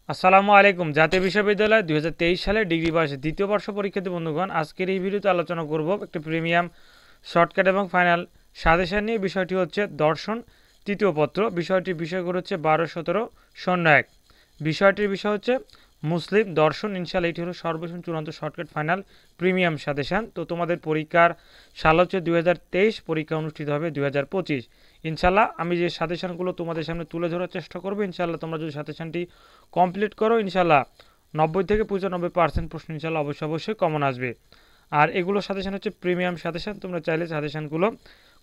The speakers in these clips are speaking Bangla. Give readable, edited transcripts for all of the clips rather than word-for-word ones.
আসসালামু আলাইকুম। জাতীয় বিশ্ববিদ্যালয় ২০২৩ সালে ডিগ্রি পাশের দ্বিতীয় বর্ষ পরীক্ষার্থী বন্ধুগণ, আজকের এই ভিডিওতে আলোচনা করব একটি প্রিমিয়াম শর্টকাট এবং ফাইনাল সাজেশন নিয়ে। বিষয়টি হচ্ছে দর্শন তৃতীয় পত্র। বিষয়টির বিষয়গুলো হচ্ছে ১২-১৭-০১। বিষয়টির বিষয় হচ্ছে মুসলিম দর্শন। ইনশাআল্লাহ এটি হলো সর্বশেষ চূড়ান্ত শর্টকাট ফাইনাল প্রিমিয়াম সাজেশন। তো তোমাদের পরীক্ষার সাল হচ্ছে ২০২৩, পরীক্ষা অনুষ্ঠিত হবে ২০২৫। ইনশাআল্লাহ আমি যে সাজেশনগুলো তোমাদের সামনে তুলে ধরার চেষ্টা করবো, ইনশাআল্লাহ তোমরা যদি সাজেশনটি কমপ্লিট করো, ইনশাআল্লাহ ৯০-৯৫% প্রশ্ন ইনশাআল্লাহ অবশ্যই কমন আসবে। আর এগুলো সাজেশন হচ্ছে প্রিমিয়াম সাজেশন। তোমরা চাইলে সাজেশনগুলো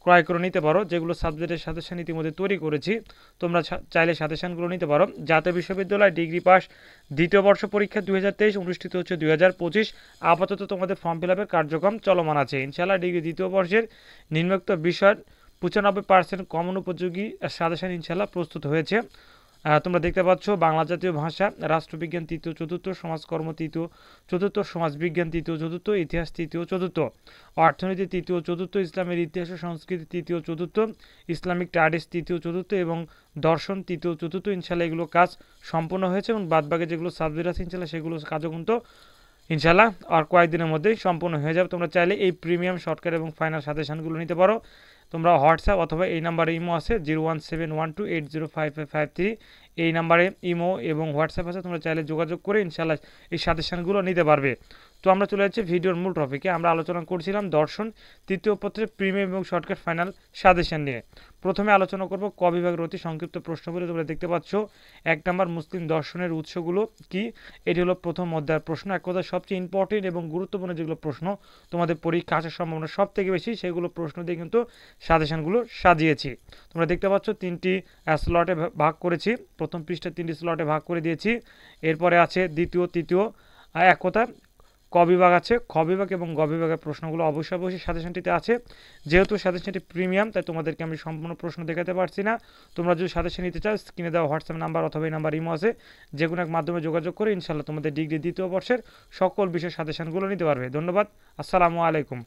ক্রয় করে নিতে পারো। যেগুলো সাবজেক্টের সাজেশন ইতিমধ্যে তৈরি করেছি, তোমরা চাইলে সাজেশনগুলো নিতে পারো। জাতীয় বিশ্ববিদ্যালয় ডিগ্রি পাস দ্বিতীয় বর্ষ পরীক্ষা ২০২৩ অনুষ্ঠিত হচ্ছে ২০২৫। আপাতত তোমাদের ফর্ম ফিল আপের কার্যক্রম চলমান আছে। ইনশাআল্লাহ ডিগ্রি দ্বিতীয় বর্ষের নিম্নোক্ত বিষয় ৯৫% কমন উপযোগী সাজেশন ইনশাআল্লাহ প্রস্তুত হয়েছে। তোমরা দেখতে পাচ্ছ বাংলা জাতীয় ভাষা, রাষ্ট্রবিজ্ঞান তৃতীয় চতুর্থ, সমাজকর্ম তৃতীয় চতুর্থ, সমাজবিজ্ঞান তৃতীয় চতুর্থ, ইতিহাস তৃতীয় চতুর্থ, অর্থনীতি তৃতীয় চতুর্থ, ইসলামের ইতিহাস ও সংস্কৃতি তৃতীয় চতুর্থ, ইসলামিক স্টাডিজ তৃতীয় চতুর্থ এবং দর্শন তৃতীয় চতুর্থ। ইনশাল্লাহ এগুলো কাজ সম্পূর্ণ হয়েছে এবং বাদবাকি যেগুলো সাবজেক্ট আছে ইনশাল্লাহ সেগুলো কাজও কিন্তু ইনশাল্লাহ আর কয়েকদিনের মধ্যেই সম্পূর্ণ হয়ে যাবে। তোমরা চাইলে এই প্রিমিয়াম শর্টকাট এবং ফাইনাল সাজেশনগুলো নিতে পারো। তোমরা হোয়াটসঅ্যাপ অথবা এই নাম্বারে ইমো আছে 01712805553, এই নাম্বারে ইমো এবং হোয়াটসঅ্যাপ আছে, তোমরা চাইলে যোগাযোগ করে ইনশাল্লাহ এই সাজেশনগুলো নিতে পারবে। তো আমরা চলে যাচ্ছি ভিডিওর মূল টপিকে। আমরা আলোচনা করছিলাম দর্শন তৃতীয় পত্রের প্রিমিয়াম এবং শর্টকাট ফাইনাল সাজেশন নিয়ে। প্রথমে আলোচনা করব ক বিভাগের অতি সংক্ষিপ্ত প্রশ্নগুলো। তোমরা দেখতে পাচ্ছ ১ নম্বর মুসলিম দর্শনের উৎসগুলো কি, এটি হলো প্রথম অধ্যায়ের প্রশ্ন। এক কথা সবচেয়ে ইম্পর্টেন্ট এবং গুরুত্বপূর্ণ যেগুলো প্রশ্ন তোমাদের পরীক্ষা আসার সম্ভাবনা সব থেকে বেশি, সেগুলো প্রশ্ন দিয়ে কিন্তু সাজেশনগুলো সাজিয়েছি। তোমরা দেখতে পাচ্ছ 3টি স্লটে ভাগ করেছি। প্রথম পৃষ্ঠা 3টি স্লটে ভাগ করে দিয়েছি। এরপরে আছে দ্বিতীয় তৃতীয় এক কথা ক বিভাগ আছে, খ বিভাগ এবং গ বিভাগের প্রশ্নগুলো অবশ্যই সাজেশনটিতে আছে। যেহেতু সাজেশনটি প্রিমিয়াম, তাই তোমাদেরকে আমি সম্পূর্ণ প্রশ্ন দেখাতে পারছি না। তোমরা যদি সাজেশন নিতে চাও, স্ক্রিনে দেওয়া হোয়াটসঅ্যাপ নাম্বার অথবা এই নাম্বার ইমো আছে, যে কোনো এক মাধ্যমে যোগাযোগ করে ইনশাআল্লাহ তোমাদের ডিগ্রি দ্বিতীয় বর্ষের সকল বিষয় সাজেশনগুলো নিতে পারবে। ধন্যবাদ। আসসালামু আলাইকুম।